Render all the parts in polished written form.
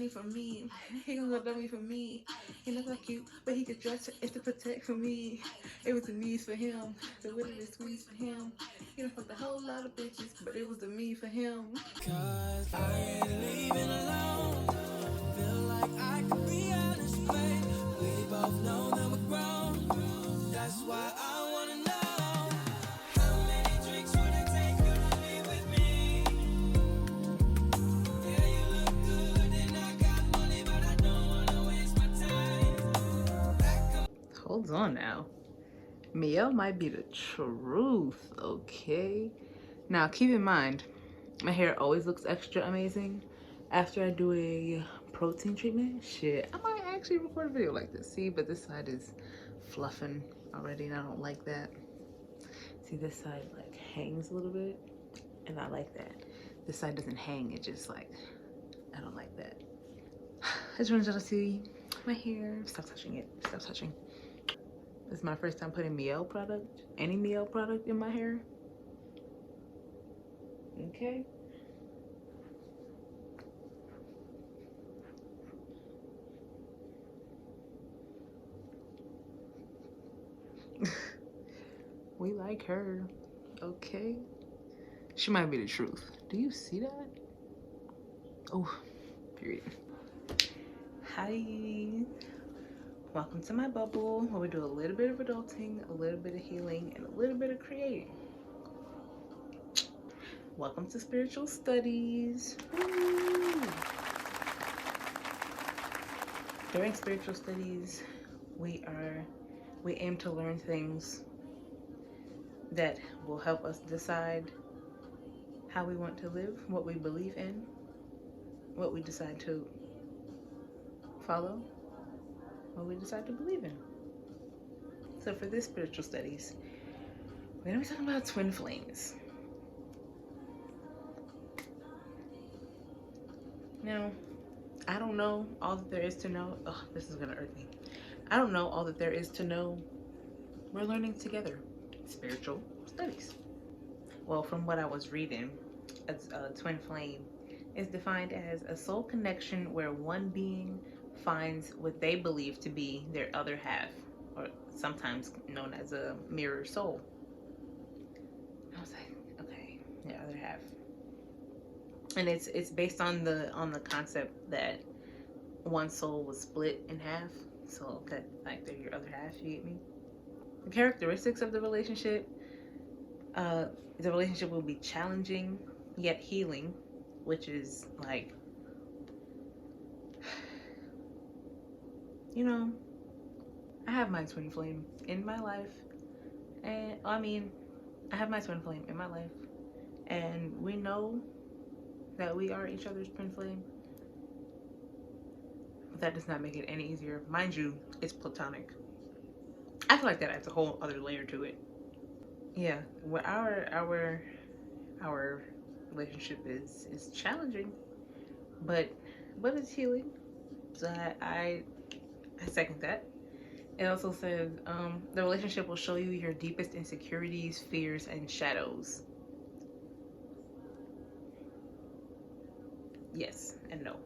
money for me. He gonna go dummy for me. He not that cute, but he could dress it to protect for me. It was the knees for him, the way that it squeezed for him. He done fucked a whole lot of bitches, but it was the me for him. Cause I ain't leaving alone. Feel like I could be honest, babe. We both know that we're grown. That's why I wanna know. How many drinks would it take you to be with me? Yeah, you look good and I got money, but I don't wanna waste my time. Hold on now. Miel might be the truth, okay? Now keep in mind, my hair always looks extra amazing after I do a protein treatment. Shit, I might actually record a video like this. See, but this side is fluffing already and I don't like that. See, this side like hangs a little bit and I like that. This side doesn't hang, it just like, I don't like that. I just wanted y'all to see my hair. Stop touching it, stop touching. This is my first time putting Miel product, any Miel product in my hair. Okay. We like her, okay? She might be the truth. Do you see that? Oh, period. Hi. Welcome to my bubble where we do a little bit of adulting, a little bit of healing, and a little bit of creating. Welcome to spiritual studies. Woo. During spiritual studies, we aim to learn things that will help us decide how we want to live, what we believe in, what we decide to follow, what we decide to believe in. So for this spiritual studies, we're gonna be talking about twin flames. Now, I don't know all that there is to know. Oh, this is gonna irk me. I don't know all that there is to know. We're learning together. Spiritual studies. Well, from what I was reading, a twin flame is defined as a soul connection where one being finds what they believe to be their other half, or sometimes known as a mirror soul. I was like, okay, their other half. And it's based on the concept that one soul was split in half, so that like they're your other half. You get me? The characteristics of the relationship will be challenging yet healing, which is like, you know, I have my twin flame in my life, and I have my twin flame in my life, and we know that we are each other's twin flame, but that does not make it any easier. Mind you, it's platonic. I feel like that adds a whole other layer to it. Yeah, well, our relationship is challenging, but it's healing. So I second that. It also says the relationship will show you your deepest insecurities, fears, and shadows. Yes and no.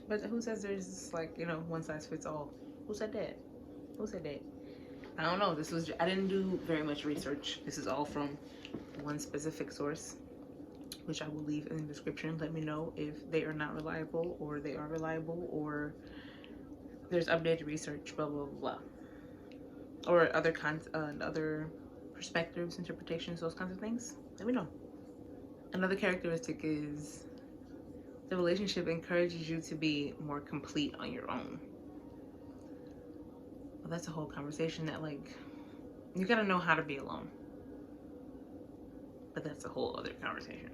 But who says there's like, one size fits all? Who said that? Who said that? I don't know. I didn't do very much research. This is all from one specific source, which I will leave in the description. Let me know if they are not reliable or they are reliable, or there's updated research, blah, blah, blah. Or other other perspectives, interpretations, those kinds of things. Let me know. Another characteristic is the relationship encourages you to be more complete on your own. Well, that's a whole conversation that, like, you gotta know how to be alone. But that's a whole other conversation.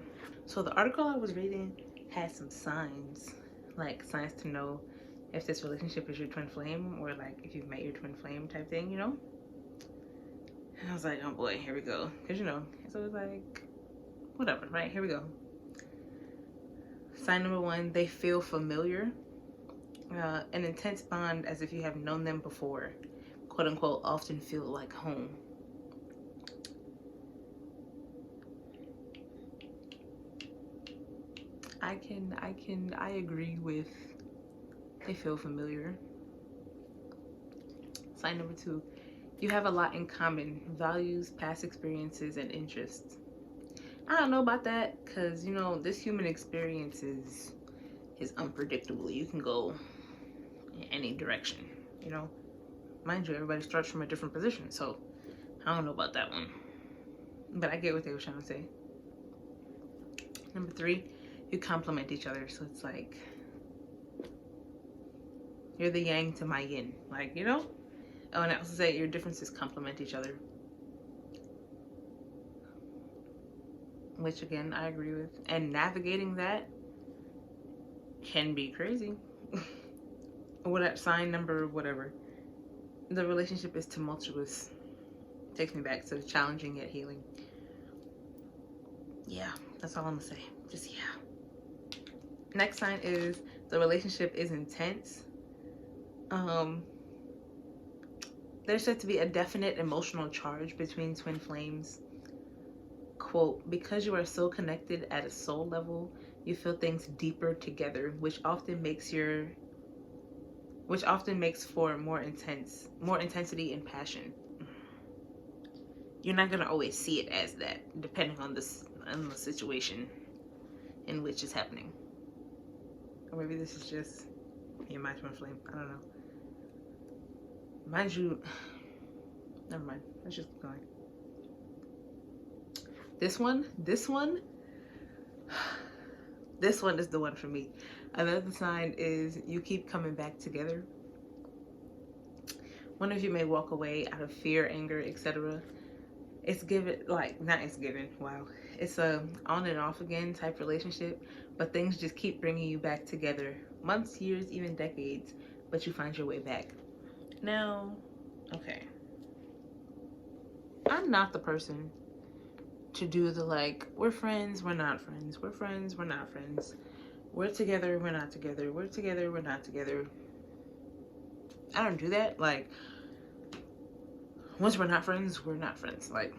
So the article I was reading had some signs, like signs to know if this relationship is your twin flame, or like if you've met your twin flame type thing, And I was like, oh boy, here we go. Because, so it's like, whatever, right? Here we go. Sign number 1, they feel familiar. An intense bond as if you have known them before. Quote unquote, often feel like home. I agree with they feel familiar. Sign number 2. You have a lot in common: values, past experiences, and interests. I don't know about that because, you know, this human experience is unpredictable. You can go in any direction, you know. Mind you, everybody starts from a different position, so I don't know about that one. But I get what they were trying to say. Number 3, you complement each other. So it's like you're the yang to my yin. Like, you know? Oh, and I also say your differences complement each other. Which again, I agree with. And navigating that can be crazy. What sign number, whatever. The relationship is tumultuous. Takes me back to challenging yet healing. Yeah, that's all I'm gonna say. Just yeah. Next sign is the relationship is intense. There's said to be a definite emotional charge between twin flames. Quote, because you are so connected at a soul level, you feel things deeper together, which often makes for more intensity and passion. You're not gonna always see it as that, depending on the situation in which it's happening. Or maybe this is just me and my twin flame. I don't know. Mind you, never mind. Let's just keep going. This one is the one for me. Another sign is you keep coming back together. One of you may walk away out of fear, anger, etc. It's given, like, not it's given, wow. It's a on and off again type relationship, but things just keep bringing you back together. Months, years, even decades, but you find your way back. Now, okay. I'm not the person to do the like, we're friends, we're not friends, we're friends, we're not friends, we're together, we're not together, we're together, we're not together. I don't do that. Like, once we're not friends, we're not friends. Like,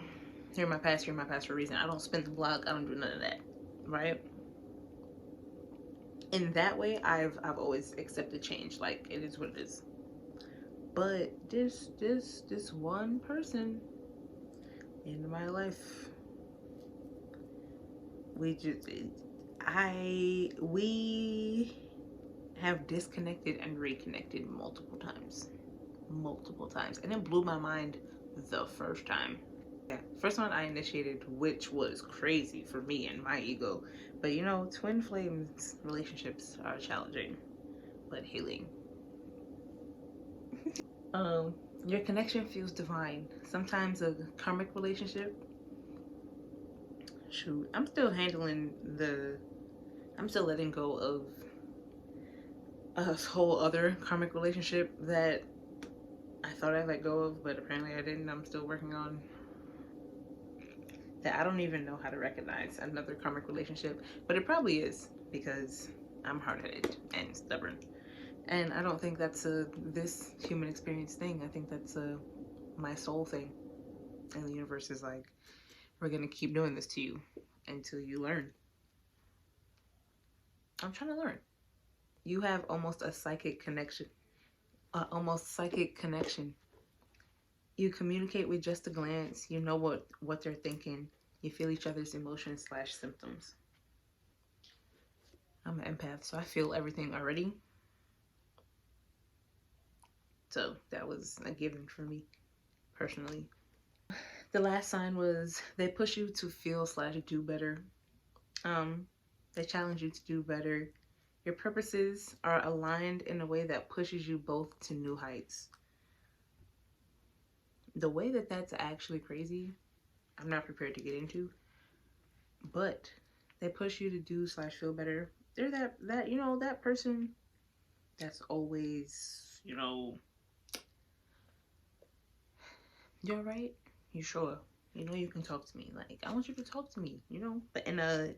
you're my past for a reason. I don't spin the block, I don't do none of that, right? In that way, I've always accepted change. Like, it is what it is. But this one person in my life, we have disconnected and reconnected multiple times, and it blew my mind the first time. Yeah, first one I initiated, which was crazy for me and my ego. But you know, twin flames relationships are challenging but healing. Your connection feels divine. Sometimes a karmic relationship. Shoot, I'm still letting go of a whole other karmic relationship that I thought I let go of, but apparently I didn't. I'm still working on that. I don't even know how to recognize another karmic relationship, but it probably is because I'm hard-headed and stubborn. And I don't think that's this human experience thing. I think that's my soul thing. And the universe is like, we're gonna keep doing this to you until you learn. I'm trying to learn. You have almost a psychic connection. You communicate with just a glance. You know what they're thinking. You feel each other's emotions / symptoms. I'm an empath, so I feel everything already. So that was a given for me, personally. The last sign was they push you to feel / do better. They challenge you to do better. Your purposes are aligned in a way that pushes you both to new heights. The way that that's actually crazy, I'm not prepared to get into. But they push you to do / feel better. They're that you know, that person that's always, you know, you're right. You sure? You know you can talk to me. Like, I want you to talk to me, you know? But in a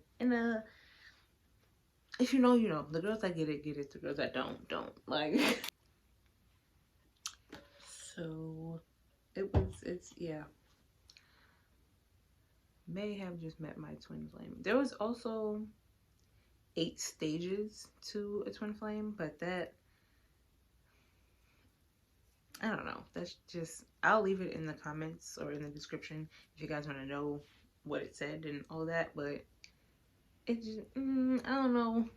if you know, you know. The girls that get it, get it. The girls that don't. Like, so it's yeah. May have just met my twin flame. There was also 8 stages to a twin flame, but that, I don't know. That's just, I'll leave it in the comments or in the description if you guys want to know what it said and all that, but it just, I don't know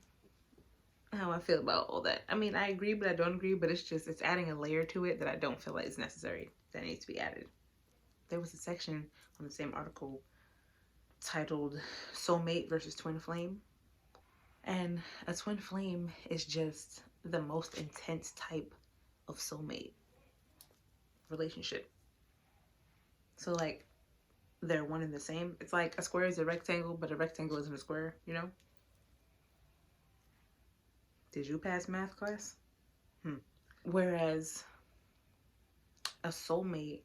how I feel about all that. I mean, I agree, but I don't agree, but it's just, it's adding a layer to it that I don't feel like is necessary, that needs to be added. There was a section on the same article titled Soulmate versus Twin Flame. And a twin flame is just the most intense type of soulmate relationship. So like they're one and the same. It's like a square is a rectangle, but a rectangle isn't a square, you know? Did you pass math class? Whereas a soulmate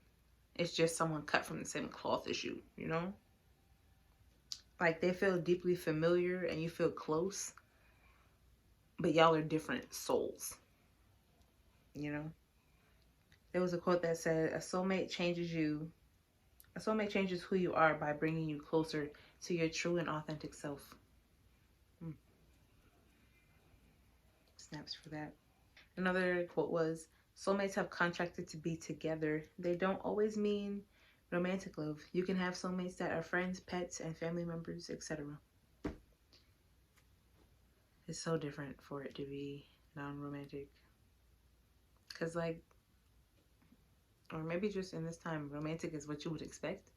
is just someone cut from the same cloth as you, you know? Like they feel deeply familiar and you feel close, but y'all are different souls, you know? There was a quote that said, a soulmate changes who you are by bringing you closer to your true and authentic self. Snaps for that. Another quote was, soulmates have contracted to be together. They don't always mean romantic love. You can have soulmates that are friends, pets, and family members, etc. It's so different for it to be non-romantic. Because like, or maybe just in this time, romantic is what you would expect.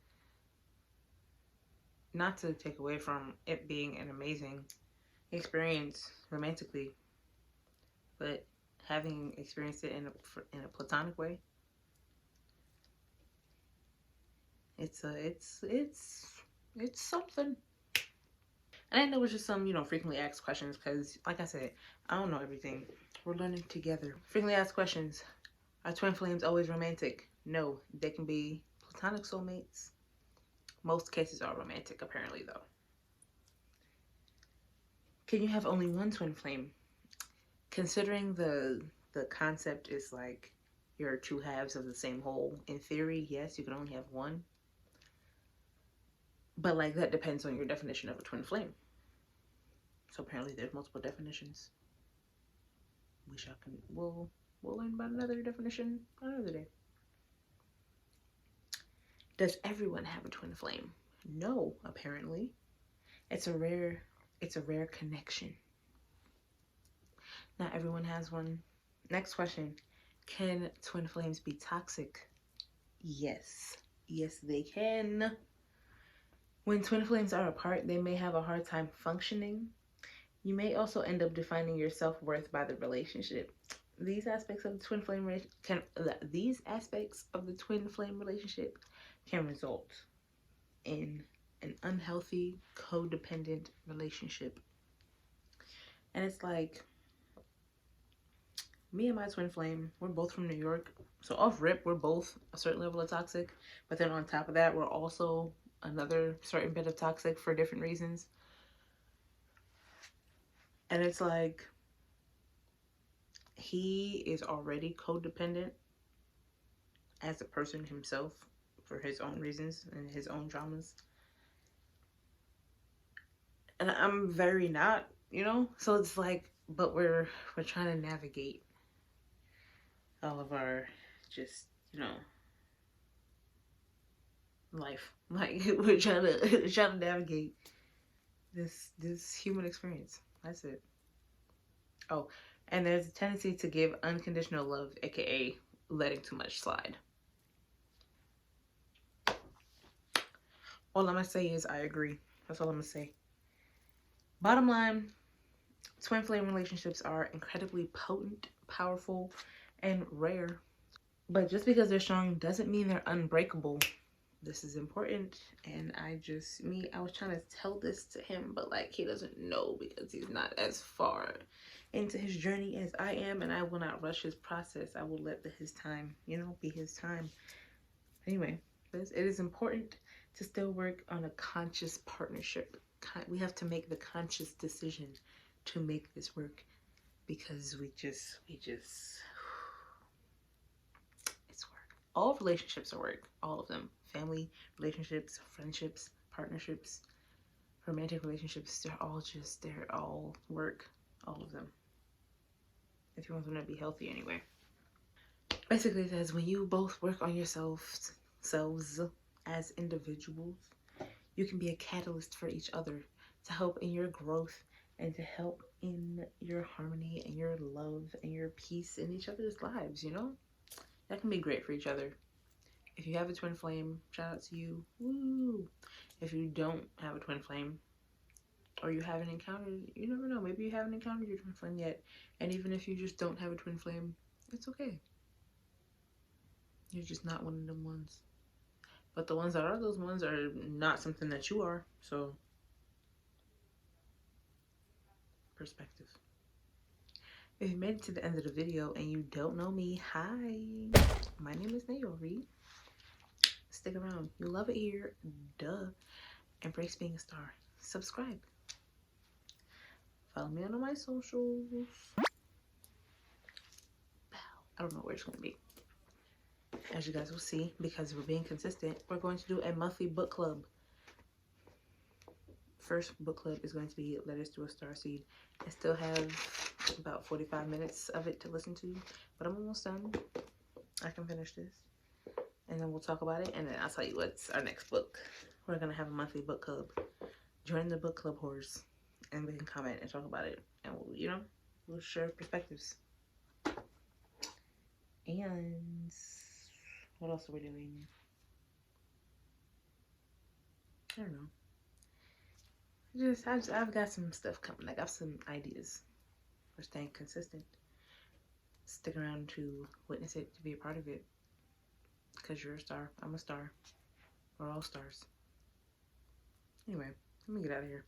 Not to take away from it being an amazing experience romantically, but having experienced it in a platonic way, it's something. And I know it's just some, frequently asked questions because, like I said, I don't know everything. We're learning together. Frequently asked questions. Are twin flames always romantic? No, they can be platonic soulmates. Most cases are romantic, apparently, though. Can you have only one twin flame? Considering the concept is like you're two halves of the same whole, in theory, yes, you can only have one. But like that depends on your definition of a twin flame. So apparently there's multiple definitions. We'll learn about another definition another day. Does everyone have a twin flame? No, apparently. It's a rare connection. Not everyone has one. Next question. Can twin flames be toxic? Yes. Yes, they can. When twin flames are apart, they may have a hard time functioning. You may also end up defining your self-worth by the relationship. These aspects of the twin flame relationship can result in an unhealthy, codependent relationship. And it's like, me and my twin flame, we're both from New York. So off rip, we're both a certain level of toxic. But then on top of that, we're also another certain bit of toxic for different reasons. And it's like, he is already codependent as a person himself for his own reasons and his own dramas. And I'm very not, So it's like, but we're trying to navigate all of our just, life. Like we're trying to navigate this human experience. That's it. Oh, and there's a tendency to give unconditional love, aka letting too much slide. All I'm gonna say is I agree. That's all I'm gonna say. Bottom line, twin flame relationships are incredibly potent, powerful, and rare. But just because they're strong doesn't mean they're unbreakable. This is important. And I was trying to tell this to him, but like he doesn't know because he's not as far into his journey as I am, and I will not rush his process. I will let his time, be his time. Anyway, it is important to still work on a conscious partnership. We have to make the conscious decision to make this work because we just it's work. All relationships are work, all of them. Family relationships, friendships, partnerships, Romantic relationships, they're all work. All of them. If you want them to be healthy anyway. Basically, it says when you both work on yourselves as individuals, you can be a catalyst for each other to help in your growth and to help in your harmony and your love and your peace in each other's lives, you know? That can be great for each other. If you have a twin flame, shout out to you. Woo! If you don't have a twin flame, or you haven't encountered, you never know, maybe you haven't encountered your twin flame yet. And even if you just don't have a twin flame, it's okay. You're just not one of them ones. But the ones that are those ones are not something that you are. So, perspective. If you made it to the end of the video and you don't know me, hi. My name is Naori. Stick around. You love it here. Duh. Embrace being a star. Subscribe. Follow me on all my socials. I don't know where it's going to be. As you guys will see, because we're being consistent, we're going to do a monthly book club. First book club is going to be Letters to a Starseed. I still have about 45 minutes of it to listen to, but I'm almost done. I can finish this. And then we'll talk about it, and then I'll tell you what's our next book. We're going to have a monthly book club. Join the book club whores, and we can comment and talk about it. And we'll, you know, we'll share perspectives. And what else are we doing? I don't know. I've got some stuff coming. I got some ideas. We're staying consistent. Stick around to witness it, to be a part of it. Because you're a star. I'm a star. We're all stars. Anyway, let me get out of here.